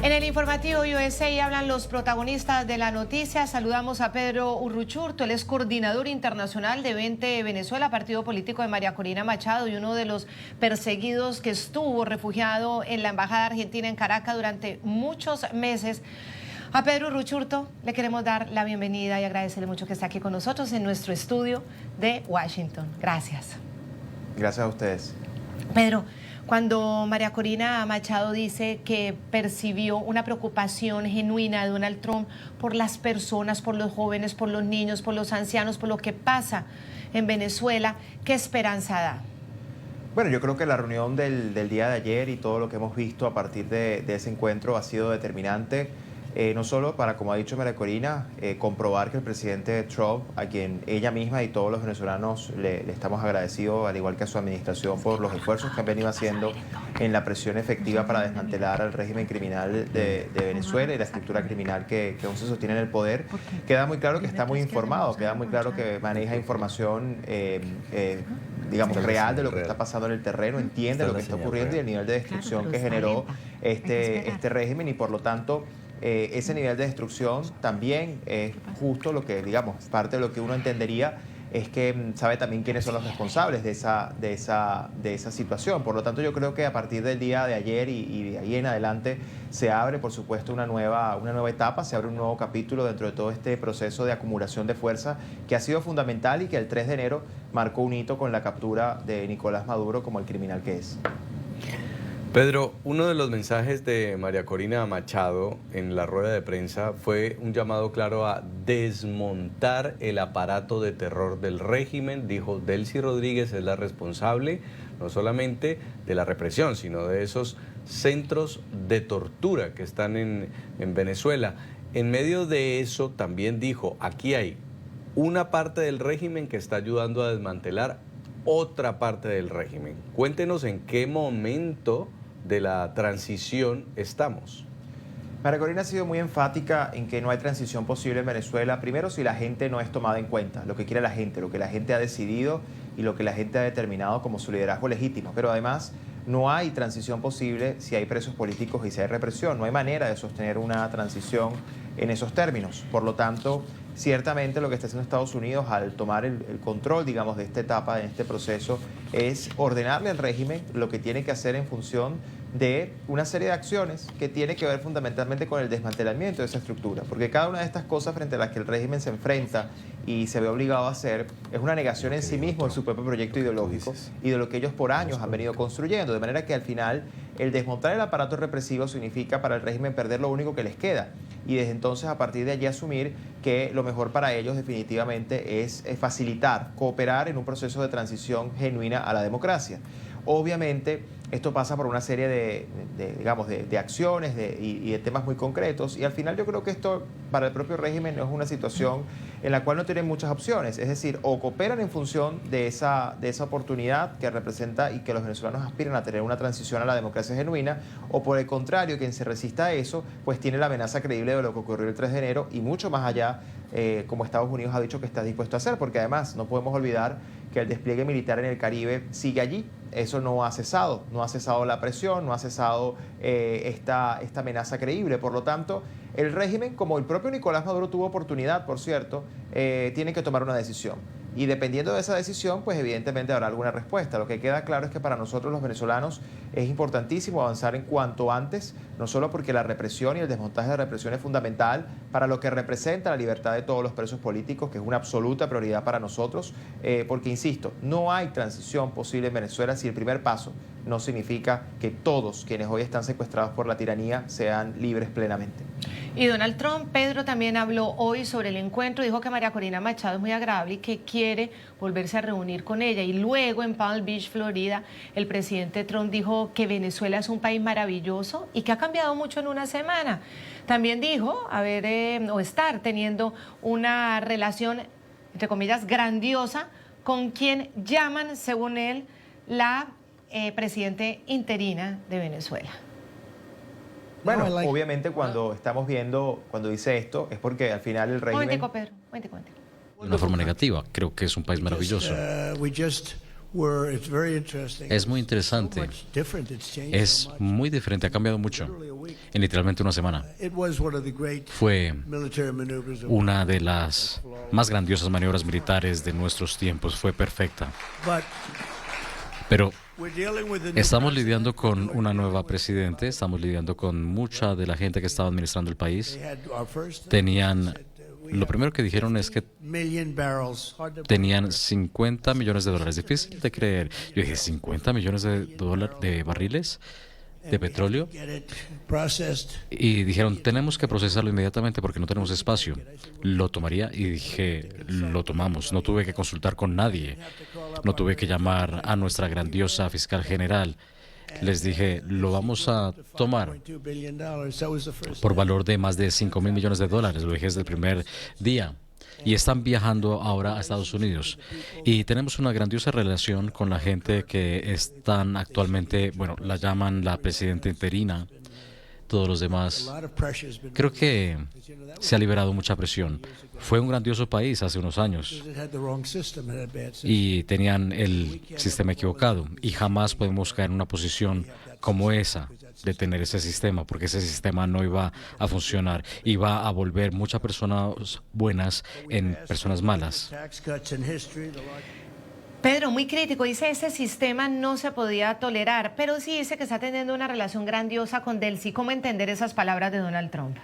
En el informativo USA hablan los protagonistas de la noticia. Saludamos a Pedro Urruchurtu, él es coordinador internacional de Vente Venezuela, partido político de María Corina Machado y uno de los perseguidos que estuvo refugiado en la Embajada Argentina en Caracas durante muchos meses. A Pedro Urruchurtu le queremos dar la bienvenida y agradecerle mucho que esté aquí con nosotros en nuestro estudio de Washington. Gracias. Gracias a ustedes. Pedro, cuando María Corina Machado dice que percibió una preocupación genuina de Donald Trump por las personas, por los jóvenes, por los niños, por los ancianos, por lo que pasa en Venezuela, ¿qué esperanza da? Bueno, yo creo que la reunión del día de ayer y todo lo que hemos visto a partir de ese encuentro ha sido determinante. No solo para, como ha dicho María Corina, comprobar que el presidente Trump, a quien ella misma y todos los venezolanos le estamos agradecidos, al igual que a su administración, por los esfuerzos que han venido haciendo en la presión efectiva para desmantelar al régimen criminal de Venezuela y la estructura criminal que aún se sostiene en el poder. Queda muy claro que está muy informado, queda muy claro que maneja información digamos, real de lo que está pasando en el terreno, entiende lo que está ocurriendo y el nivel de destrucción que generó este régimen y por lo tanto ese nivel de destrucción también es justo lo que, digamos, parte de lo que uno entendería es que sabe también quiénes son los responsables de esa situación. Por lo tanto, yo creo que a partir del día de ayer y de ahí en adelante se abre, por supuesto, una nueva etapa, se abre un nuevo capítulo dentro de todo este proceso de acumulación de fuerza que ha sido fundamental y que el 3 de enero marcó un hito con la captura de Nicolás Maduro como el criminal que es. Pedro, uno de los mensajes de María Corina Machado en la rueda de prensa fue un llamado claro a desmontar el aparato de terror del régimen. Dijo, Delcy Rodríguez es la responsable no solamente de la represión, sino de esos centros de tortura que están en Venezuela. En medio de eso también dijo, aquí hay una parte del régimen que está ayudando a desmantelar otra parte del régimen. Cuéntenos en qué momento de la transición estamos. María Corina ha sido muy enfática en que no hay transición posible en Venezuela, primero si la gente no es tomada en cuenta, lo que quiere la gente, lo que la gente ha decidido y lo que la gente ha determinado como su liderazgo legítimo, pero además no hay transición posible si hay presos políticos y si hay represión, no hay manera de sostener una transición en esos términos. Por lo tanto, ciertamente lo que está haciendo Estados Unidos al tomar el control, digamos, de esta etapa, en este proceso, es ordenarle al régimen lo que tiene que hacer en función de una serie de acciones que tiene que ver fundamentalmente con el desmantelamiento de esa estructura, porque cada una de estas cosas frente a las que el régimen se enfrenta y se ve obligado a hacer es una negación en sí mismo de su propio proyecto ideológico y de lo que ellos por años han venido construyendo, de manera que al final el desmontar el aparato represivo significa para el régimen perder lo único que les queda y desde entonces a partir de allí asumir que lo mejor para ellos definitivamente es facilitar, cooperar en un proceso de transición genuina a la democracia. Obviamente esto pasa por una serie de acciones y de temas muy concretos y al final yo creo que esto para el propio régimen no es una situación en la cual no tienen muchas opciones, es decir, o cooperan en función de esa oportunidad que representa y que los venezolanos aspiran a tener una transición a la democracia genuina, o por el contrario, quien se resista a eso, pues tiene la amenaza creíble de lo que ocurrió el 3 de enero y mucho más allá, como Estados Unidos ha dicho que está dispuesto a hacer, porque además no podemos olvidar que el despliegue militar en el Caribe sigue allí. Eso no ha cesado la presión, no ha cesado esta amenaza creíble. Por lo tanto, el régimen, como el propio Nicolás Maduro tuvo oportunidad, por cierto, tiene que tomar una decisión. Y dependiendo de esa decisión, pues evidentemente habrá alguna respuesta. Lo que queda claro es que para nosotros los venezolanos es importantísimo avanzar en cuanto antes, no solo porque la represión y el desmontaje de la represión es fundamental para lo que representa la libertad de todos los presos políticos, que es una absoluta prioridad para nosotros, porque, insisto, no hay transición posible en Venezuela si el primer paso no significa que todos quienes hoy están secuestrados por la tiranía sean libres plenamente. Y Donald Trump, Pedro, también habló hoy sobre el encuentro, dijo que María Corina Machado es muy agradable y que quiere volverse a reunir con ella. Y luego en Palm Beach, Florida, el presidente Trump dijo que Venezuela es un país maravilloso y que ha cambiado mucho en una semana. También dijo estar teniendo una relación, entre comillas, grandiosa con quien llaman, según él, la presidente interina de Venezuela. Bueno, obviamente cuando dice esto es porque al final el régimen... Momentico, Pedro, momentico. De una forma negativa, creo que es un país maravilloso. Es muy interesante. Es muy diferente, ha cambiado mucho en literalmente una semana. Fue una de las más grandiosas maniobras militares de nuestros tiempos, fue perfecta. Pero estamos lidiando con una nueva presidente, estamos lidiando con mucha de la gente que estaba administrando el país. Lo primero que dijeron es que tenían 50 millones de dólares. Difícil de creer. Yo dije, ¿50 millones de barriles de petróleo? Y dijeron, tenemos que procesarlo inmediatamente porque no tenemos espacio. Lo tomaría y dije, lo tomamos. No tuve que consultar con nadie. No tuve que llamar a nuestra grandiosa fiscal general. Les dije, lo vamos a tomar por valor de más de 5.000 millones de dólares. Lo dije desde el primer día. Y están viajando ahora a Estados Unidos. Y tenemos una grandiosa relación con la gente que están actualmente, bueno, la llaman la presidenta interina. Todos los demás. Creo que se ha liberado mucha presión. Fue un grandioso país hace unos años y tenían el sistema equivocado y jamás podemos caer en una posición como esa de tener ese sistema, porque ese sistema no iba a funcionar, iba a volver muchas personas buenas en personas malas. Pedro, muy crítico, dice ese sistema no se podía tolerar, pero sí dice que está teniendo una relación grandiosa con Delcy. ¿Cómo entender esas palabras de Donald Trump?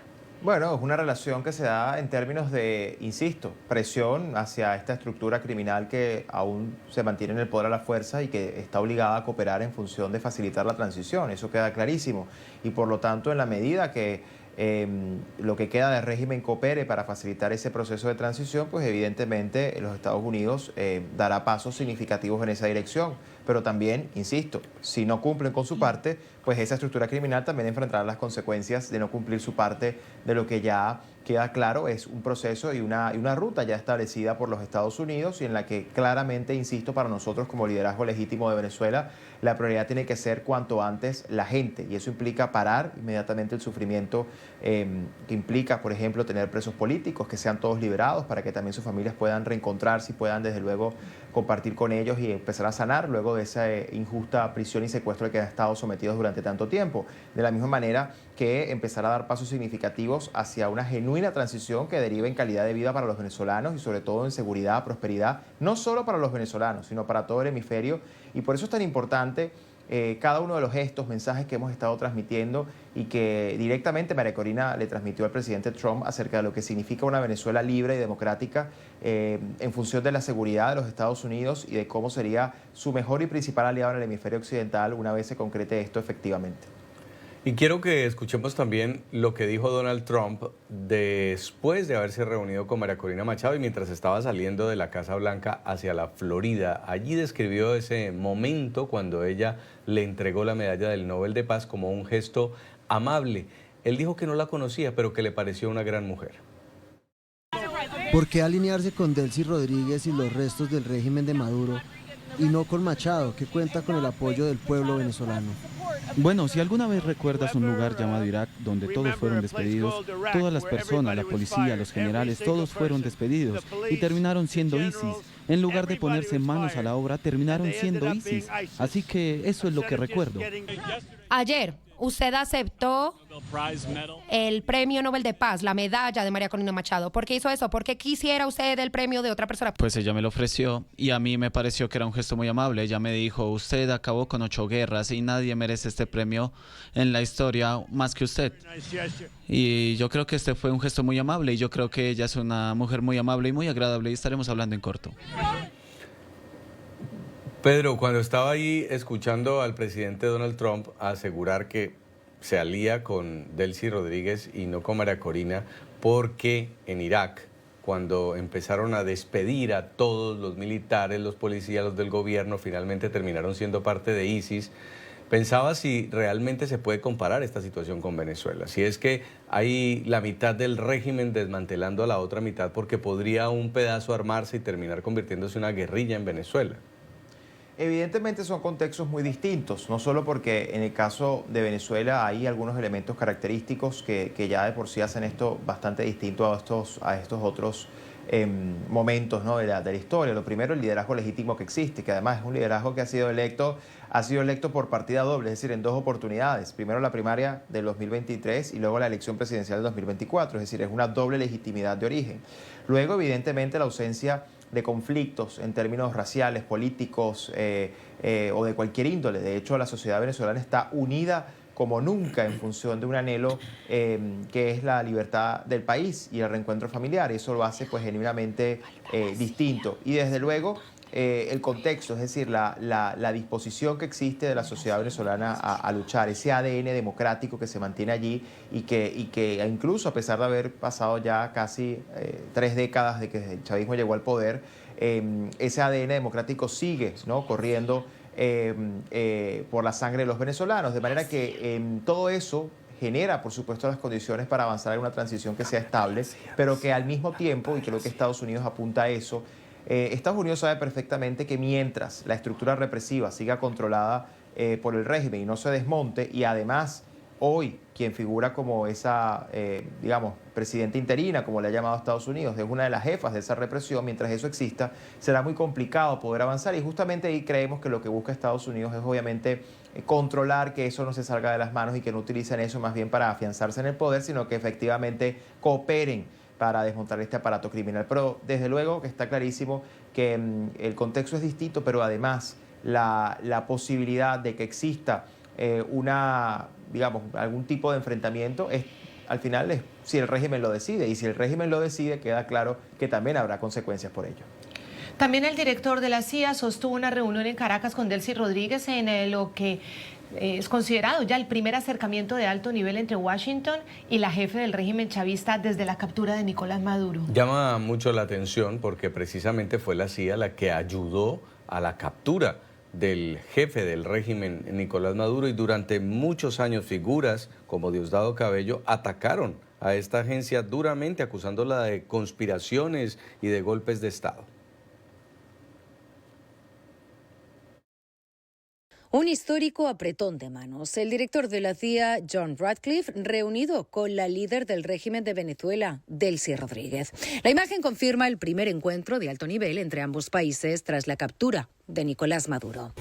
Bueno, es una relación que se da en términos de, insisto, presión hacia esta estructura criminal que aún se mantiene en el poder a la fuerza y que está obligada a cooperar en función de facilitar la transición. Eso queda clarísimo. Y por lo tanto, en la medida que lo que queda del régimen coopere para facilitar ese proceso de transición, pues evidentemente los Estados Unidos dará pasos significativos en esa dirección. Pero también, insisto, si no cumplen con su parte, pues esa estructura criminal también enfrentará las consecuencias de no cumplir su parte de lo que ya queda claro es un proceso y una ruta ya establecida por los Estados Unidos y en la que claramente, insisto, para nosotros como liderazgo legítimo de Venezuela, la prioridad tiene que ser cuanto antes la gente y eso implica parar inmediatamente el sufrimiento que implica, por ejemplo, tener presos políticos, que sean todos liberados para que también sus familias puedan reencontrarse y puedan desde luego compartir con ellos y empezar a sanar luego de esa injusta prisión y secuestro al que han estado sometidos durante tanto tiempo. De la misma manera que empezar a dar pasos significativos hacia una genuina transición que derive en calidad de vida para los venezolanos y sobre todo en seguridad, prosperidad, no solo para los venezolanos, sino para todo el hemisferio. Y por eso es tan importante cada uno de los gestos, mensajes que hemos estado transmitiendo y que directamente María Corina le transmitió al presidente Trump acerca de lo que significa una Venezuela libre y democrática en función de la seguridad de los Estados Unidos y de cómo sería su mejor y principal aliado en el hemisferio occidental una vez se concrete esto efectivamente. Y quiero que escuchemos también lo que dijo Donald Trump después de haberse reunido con María Corina Machado y mientras estaba saliendo de la Casa Blanca hacia la Florida. Allí describió ese momento cuando ella le entregó la medalla del Nobel de Paz como un gesto amable. Él dijo que no la conocía, pero que le pareció una gran mujer. ¿Por qué alinearse con Delcy Rodríguez y los restos del régimen de Maduro y no con Machado, que cuenta con el apoyo del pueblo venezolano? Bueno, si alguna vez recuerdas un lugar llamado Irak donde todos fueron despedidos, todas las personas, la policía, los generales, todos fueron despedidos y terminaron siendo ISIS. En lugar de ponerse manos a la obra, terminaron siendo ISIS. Así que eso es lo que recuerdo. Ayer, usted aceptó el Premio Nobel de Paz, la medalla de María Corina Machado. ¿Por qué hizo eso? ¿Por qué quisiera usted el premio de otra persona? Pues ella me lo ofreció y a mí me pareció que era un gesto muy amable. Ella me dijo, usted acabó con 8 guerras y nadie merece este premio en la historia más que usted. Y yo creo que este fue un gesto muy amable y yo creo que ella es una mujer muy amable y muy agradable y estaremos hablando en corto. Pedro, cuando estaba ahí escuchando al presidente Donald Trump asegurar que se alía con Delcy Rodríguez y no con María Corina, porque en Irak, cuando empezaron a despedir a todos los militares, los policías, los del gobierno, finalmente terminaron siendo parte de ISIS, pensaba si realmente se puede comparar esta situación con Venezuela, si es que hay la mitad del régimen desmantelando a la otra mitad porque podría un pedazo armarse y terminar convirtiéndose en una guerrilla en Venezuela. Evidentemente son contextos muy distintos, no solo porque en el caso de Venezuela hay algunos elementos característicos que ya de por sí hacen esto bastante distinto a estos otros momentos, ¿no?, de la historia. Lo primero, el liderazgo legítimo que existe, que además es un liderazgo que ha sido electo por partida doble, es decir, en 2 oportunidades. Primero la primaria del 2023 y luego la elección presidencial del 2024, es decir, es una doble legitimidad de origen. Luego, evidentemente, la ausencia de conflictos en términos raciales, políticos o de cualquier índole. De hecho, la sociedad venezolana está unida como nunca en función de un anhelo que es la libertad del país y el reencuentro familiar. Y eso lo hace pues genuinamente distinto. Y desde luego el contexto, es decir, la disposición que existe de la sociedad venezolana a luchar, ese ADN democrático que se mantiene allí y que incluso a pesar de haber pasado ya casi 3 décadas de que el chavismo llegó al poder, ese ADN democrático sigue, ¿no?, corriendo por la sangre de los venezolanos, de manera que todo eso genera, por supuesto, las condiciones para avanzar en una transición que sea estable, pero que al mismo tiempo, y creo que Estados Unidos apunta a eso, Estados Unidos sabe perfectamente que mientras la estructura represiva siga controlada por el régimen y no se desmonte, y además hoy quien figura como esa, digamos, presidenta interina, como le ha llamado Estados Unidos, es una de las jefas de esa represión. Mientras eso exista, será muy complicado poder avanzar, y justamente ahí creemos que lo que busca Estados Unidos es obviamente controlar que eso no se salga de las manos y que no utilicen eso más bien para afianzarse en el poder, sino que efectivamente cooperen para desmontar este aparato criminal. Pero desde luego que está clarísimo que el contexto es distinto, pero además la posibilidad de que exista digamos, algún tipo de enfrentamiento al final es si el régimen lo decide, y si el régimen lo decide, queda claro que también habrá consecuencias por ello. También el director de la CIA sostuvo una reunión en Caracas con Delcy Rodríguez en lo que es considerado ya el primer acercamiento de alto nivel entre Washington y la jefe del régimen chavista desde la captura de Nicolás Maduro. Llama mucho la atención porque precisamente fue la CIA la que ayudó a la captura del jefe del régimen, Nicolás Maduro, y durante muchos años figuras como Diosdado Cabello atacaron a esta agencia duramente, acusándola de conspiraciones y de golpes de Estado. Un histórico apretón de manos. El director de la CIA, John Ratcliffe, reunido con la líder del régimen de Venezuela, Delcy Rodríguez. La imagen confirma el primer encuentro de alto nivel entre ambos países tras la captura de Nicolás Maduro.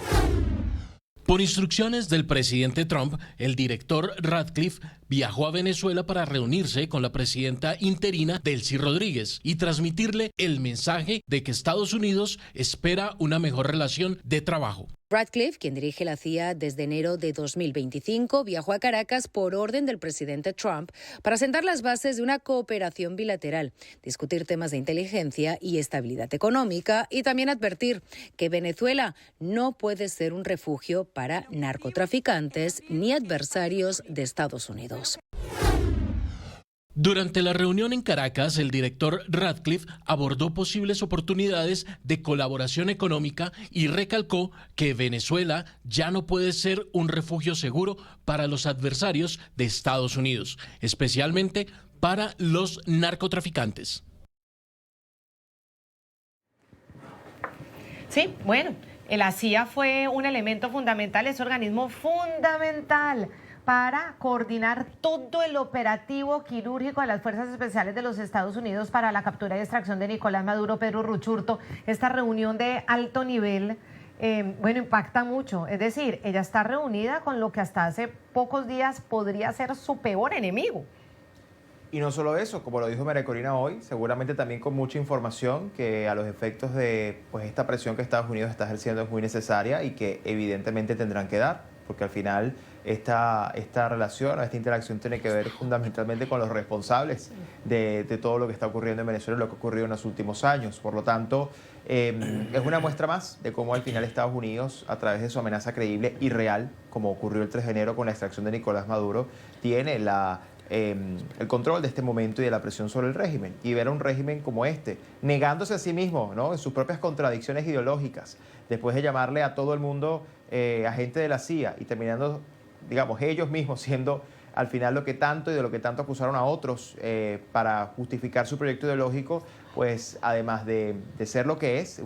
Por instrucciones del presidente Trump, el director Ratcliffe viajó a Venezuela para reunirse con la presidenta interina Delcy Rodríguez y transmitirle el mensaje de que Estados Unidos espera una mejor relación de trabajo. Ratcliffe, quien dirige la CIA desde enero de 2025, viajó a Caracas por orden del presidente Trump para sentar las bases de una cooperación bilateral, discutir temas de inteligencia y estabilidad económica y también advertir que Venezuela no puede ser un refugio para narcotraficantes ni adversarios de Estados Unidos. Durante la reunión en Caracas, el director Ratcliffe abordó posibles oportunidades de colaboración económica y recalcó que Venezuela ya no puede ser un refugio seguro para los adversarios de Estados Unidos, especialmente para los narcotraficantes. Sí, bueno, la CIA fue un elemento fundamental, ese organismo fundamental para coordinar todo el operativo quirúrgico de las Fuerzas Especiales de los Estados Unidos para la captura y extracción de Nicolás Maduro. Pedro Ruchurto, esta reunión de alto nivel, bueno, impacta mucho. Es decir, ella está reunida con lo que hasta hace pocos días podría ser su peor enemigo. Y no solo eso, como lo dijo María Corina hoy, seguramente también con mucha información que a los efectos de pues, esta presión que Estados Unidos está ejerciendo es muy necesaria y que evidentemente tendrán que dar, porque al final esta relación, esta interacción tiene que ver fundamentalmente con los responsables de todo lo que está ocurriendo en Venezuela y lo que ha ocurrido en los últimos años. Por lo tanto, es una muestra más de cómo al final Estados Unidos, a través de su amenaza creíble y real, como ocurrió el 3 de enero con la extracción de Nicolás Maduro, tiene el control de este momento y de la presión sobre el régimen. Y ver a un régimen como este, negándose a sí mismo, ¿no?, en sus propias contradicciones ideológicas, después de llamarle a todo el mundo agente de la CIA y terminando, digamos, ellos mismos siendo al final lo que tanto y de lo que tanto acusaron a otros para justificar su proyecto ideológico, pues además de ser lo que es,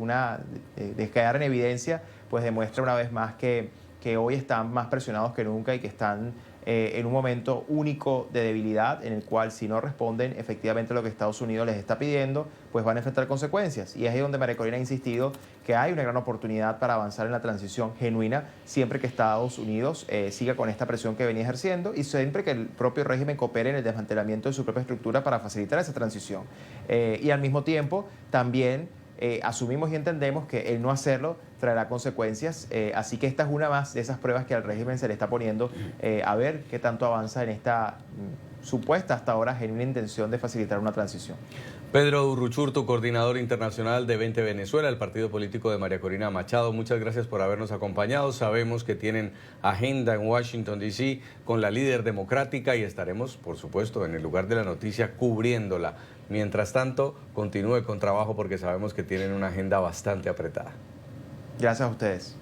de quedar en evidencia, pues demuestra una vez más que hoy están más presionados que nunca y que están en un momento único de debilidad en el cual si no responden efectivamente a lo que Estados Unidos les está pidiendo, pues van a enfrentar consecuencias. Y es ahí donde María Corina ha insistido que hay una gran oportunidad para avanzar en la transición genuina siempre que Estados Unidos siga con esta presión que venía ejerciendo y siempre que el propio régimen coopere en el desmantelamiento de su propia estructura para facilitar esa transición. Y al mismo tiempo también asumimos y entendemos que el no hacerlo traerá consecuencias, así que esta es una más de esas pruebas que al régimen se le está poniendo a ver qué tanto avanza en esta supuesta hasta ahora genuina intención de facilitar una transición. Pedro Urruchurtu, coordinador internacional de 20 Venezuela, el partido político de María Corina Machado, muchas gracias por habernos acompañado. Sabemos que tienen agenda en Washington, D.C. con la líder democrática y estaremos, por supuesto, en el lugar de la noticia cubriéndola. Mientras tanto, continúe con trabajo porque sabemos que tienen una agenda bastante apretada. Gracias a ustedes.